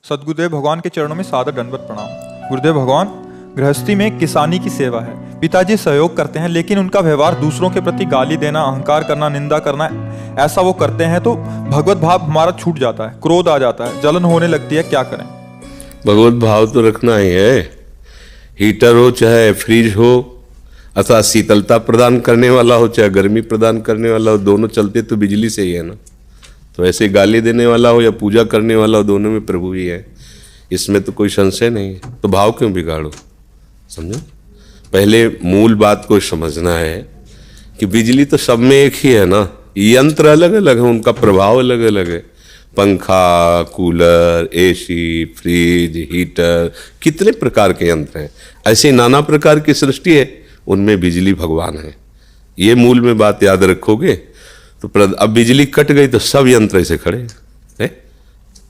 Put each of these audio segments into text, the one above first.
सद्गुरुदेव भगवान के चरणों में सादर दंडवत प्रणाम। गुरुदेव भगवान, गृहस्थी में किसानी की सेवा है। पिताजी सहयोग करते हैं, लेकिन उनका व्यवहार दूसरों के प्रति गाली देना, अहंकार करना, निंदा करना, ऐसा वो करते हैं तो भगवत भाव हमारा छूट जाता है, क्रोध आ जाता है, जलन होने लगती है। क्या करें? भगवत भाव तो रखना ही है। हीटर हो चाहे फ्रिज हो, अथवा शीतलता प्रदान करने वाला हो चाहे गर्मी प्रदान करने वाला हो, दोनों चलते तो बिजली से ही है ना। तो ऐसे गाली देने वाला हो या पूजा करने वाला हो, दोनों में प्रभु ही है, इसमें तो कोई संशय नहीं है। तो भाव क्यों बिगाड़ो? समझो, पहले मूल बात को समझना है कि बिजली तो सब में एक ही है ना। यंत्र अलग अलग है, उनका प्रभाव अलग अलग है। पंखा, कूलर, एसी, फ्रिज, हीटर, कितने प्रकार के यंत्र हैं। ऐसे नाना प्रकार की सृष्टि है, उनमें बिजली भगवान है। ये मूल में बात याद रखोगे तो अब बिजली कट गई तो सब यंत्र ऐसे खड़े हैं,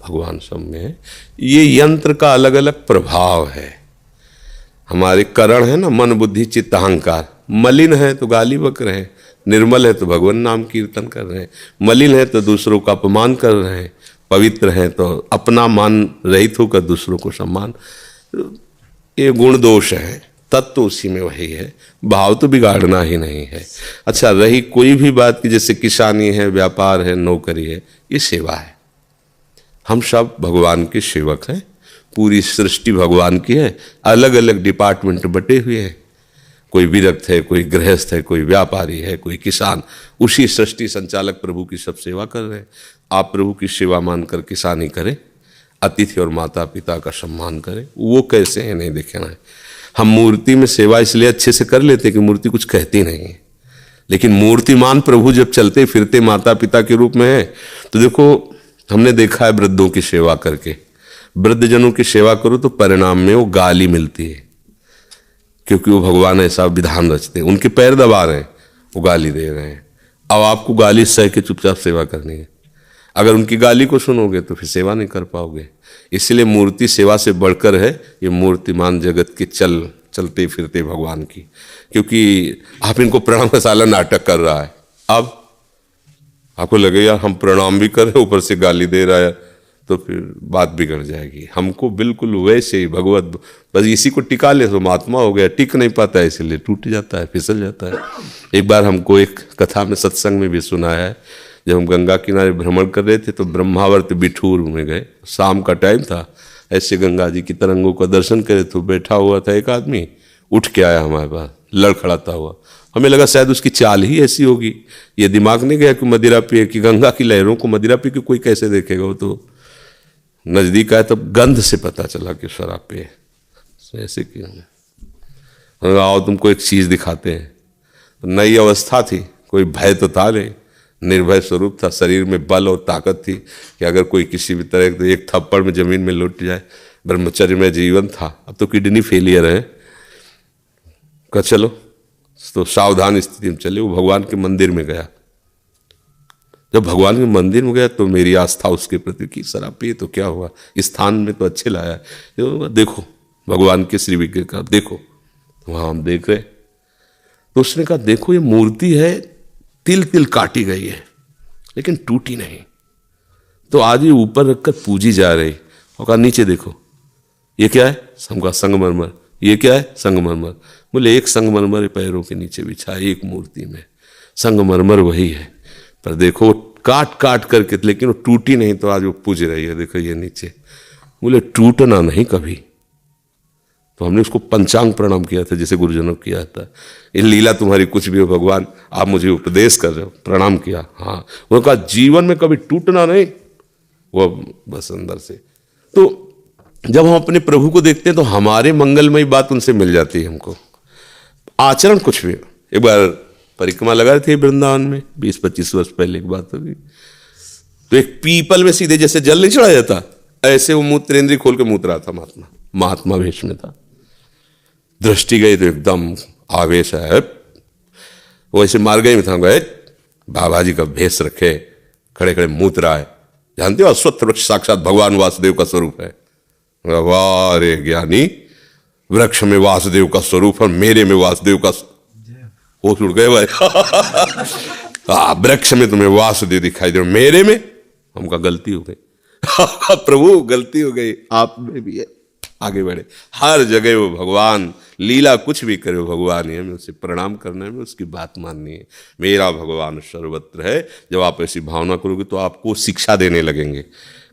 भगवान सब में है। ये यंत्र का अलग अलग प्रभाव है। हमारे करण है ना, मन बुद्धि चित्त अहंकार। मलिन है तो गाली बक रहे हैं, निर्मल है तो भगवान नाम कीर्तन कर रहे हैं, मलिन है तो दूसरों का अपमान कर रहे हैं, पवित्र है तो अपना मान रहित होकर दूसरों को सम्मान। ये गुण दोष है, तत्व उसी में वही है। भाव तो बिगाड़ना ही नहीं है। अच्छा, रही कोई भी बात की, जैसे किसानी है, व्यापार है, नौकरी है, ये सेवा है। हम सब भगवान के सेवक हैं। पूरी सृष्टि भगवान की है। अलग अलग डिपार्टमेंट बटे हुए हैं। कोई विरक्त है, कोई गृहस्थ है, कोई व्यापारी है, कोई किसान। उसी सृष्टि संचालक प्रभु की सब सेवा कर रहे हैं। आप प्रभु की सेवा मानकर किसानी करें, अतिथि और माता पिता का सम्मान करें। वो कैसे है नहीं देखना है। हम मूर्ति में सेवा इसलिए अच्छे से कर लेते कि मूर्ति कुछ कहती नहीं है, लेकिन मूर्तिमान प्रभु जब चलते फिरते माता पिता के रूप में है तो देखो, हमने देखा है वृद्धों की सेवा करके। वृद्धजनों की सेवा करो तो परिणाम में वो गाली मिलती है, क्योंकि वो भगवान ऐसा विधान रचते हैं। उनके पैर दबा रहे हैं, वो गाली दे रहे हैं। अब आपको गाली सह के चुपचाप सेवा करनी है। अगर उनकी गाली को सुनोगे तो फिर सेवा नहीं कर पाओगे। इसलिए मूर्ति सेवा से बढ़कर है ये मूर्तिमान जगत के चलते फिरते भगवान की। क्योंकि आप इनको प्रणाम का साला नाटक कर रहा है, अब आपको लगे यार हम प्रणाम भी कर रहे ऊपर से गाली दे रहा है, तो फिर बात बिगड़ जाएगी। हमको बिल्कुल वैसे ही भगवत, बस इसी को टिका ले तो महात्मा हो गया। टिक नहीं पाता है, इसलिए टूट जाता है, फिसल जाता है। एक बार हमको एक कथा में सत्संग में भी सुनाया है। जब हम गंगा किनारे भ्रमण कर रहे थे तो ब्रह्मावर्त बिठूर में गए। शाम का टाइम था। ऐसे गंगा जी की तरंगों का दर्शन करे तो बैठा हुआ था एक आदमी, उठ के आया हमारे पास लड़खड़ाता हुआ। हमें लगा शायद उसकी चाल ही ऐसी होगी। ये दिमाग नहीं गया कि मदिरा पिए, कि गंगा की लहरों को मदिरा पी के कोई कैसे देखेगा। वो तो नजदीक आया तब गंध से पता चला कि शराब पे। ऐसे क्यों? आओ तुमको एक चीज दिखाते हैं। नई अवस्था थी, कोई भय तो था नहीं, निर्भय स्वरूप था। शरीर में बल और ताकत थी कि अगर कोई किसी भी तरह तो एक थप्पड़ में जमीन में लौट जाए। ब्रह्मचर्य में जीवन था। अब तो किडनी फेलियर है। कहा चलो, तो सावधान स्थिति में चले। वो भगवान के मंदिर में गया। जब भगवान के मंदिर में गया तो मेरी आस्था उसके प्रति की। शराब पिए तो क्या हुआ, स्थान में तो अच्छे लाया है। देखो भगवान के श्री विग्रह का देखो। वहां हम देख रहे तो उसने कहा देखो ये मूर्ति है, तिल तिल काटी गई है लेकिन टूटी नहीं। तो आज ये ऊपर रखकर पूजी जा रही। और कहा नीचे देखो, ये क्या है? हमका संगमरमर। ये क्या है? संगमरमर। बोले एक संगमरमर पैरों के नीचे बिछा है, एक मूर्ति में संगमरमर वही है, पर देखो काट काट करके, लेकिन वो टूटी नहीं। तो आज वो पूज रही है, देखो ये नीचे। बोले टूटना नहीं कभी। तो हमने उसको पंचांग प्रणाम किया था, जैसे गुरुजनों किया था। ये लीला तुम्हारी कुछ भी हो भगवान, आप मुझे उपदेश कर रहे हो। प्रणाम किया। हाँ, वो कहा जीवन में कभी टूटना नहीं, वो बस अंदर से। तो जब हम अपने प्रभु को देखते हैं तो हमारे मंगलमयी बात उनसे मिल जाती है हमको। आचरण कुछ भी। एक बार परिक्रमा लगा रहे थे वृंदावन में, 20-25 वर्ष पहले की बात होगी। तो एक पीपल में सीधे जैसे जल नहीं चढ़ाया जाता, ऐसे वो मूत्रेंद्री खोल के मूत रहा था। महात्मा वेश में था। दृष्टि गई तो एकदम आवेश है। वो ऐसे मार गई में था, गए बाबा जी का भेष रखे, खड़े खड़े मूत रहा है। जानते हो अश्वत्थ वृक्ष साक्षात भगवान वासुदेव का स्वरूप है। वाह रे ज्ञानी, वृक्ष में वासुदेव का स्वरूप है, मेरे में वासुदेव का होश उड़ गए भाई। वृक्ष में तुम्हें वासुदेव दिखाई दे, मेरे में हमका गलती हो गई। प्रभु गलती हो गई, आप में भी है, आगे बढ़े। हर जगह वो भगवान, लीला कुछ भी करे वो भगवान ही है, हमें उसे प्रणाम करना है, हमें उसकी बात माननी है। मेरा भगवान सर्वत्र है। जब आप ऐसी भावना करोगे तो आपको शिक्षा देने लगेंगे।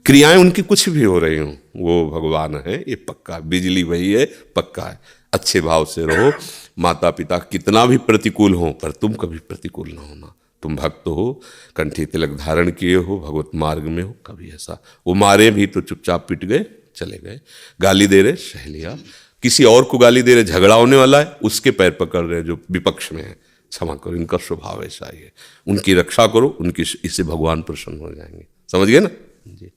क्रियाएं उनकी कुछ भी हो रही हों, वो भगवान है, ये पक्का। बिजली वही है, पक्का है। अच्छे भाव से रहो। माता पिता कितना भी प्रतिकूल हो, पर तुम कभी प्रतिकूल ना होना। तुम भक्त हो, कंठी तिलक धारण किए हो, भगवत मार्ग में हो, कभी ऐसा। वो मारे भी तो चुपचाप पिट गए, चले गए। गाली दे रहे, सह लिया। किसी और को गाली दे रहे, झगड़ा होने वाला है, उसके पैर पकड़ रहे जो विपक्ष में है, क्षमा करो। इनका स्वभाव ऐसा ही है। उनकी रक्षा करो, उनकी, इससे भगवान प्रसन्न हो जाएंगे। समझ गए ना जी।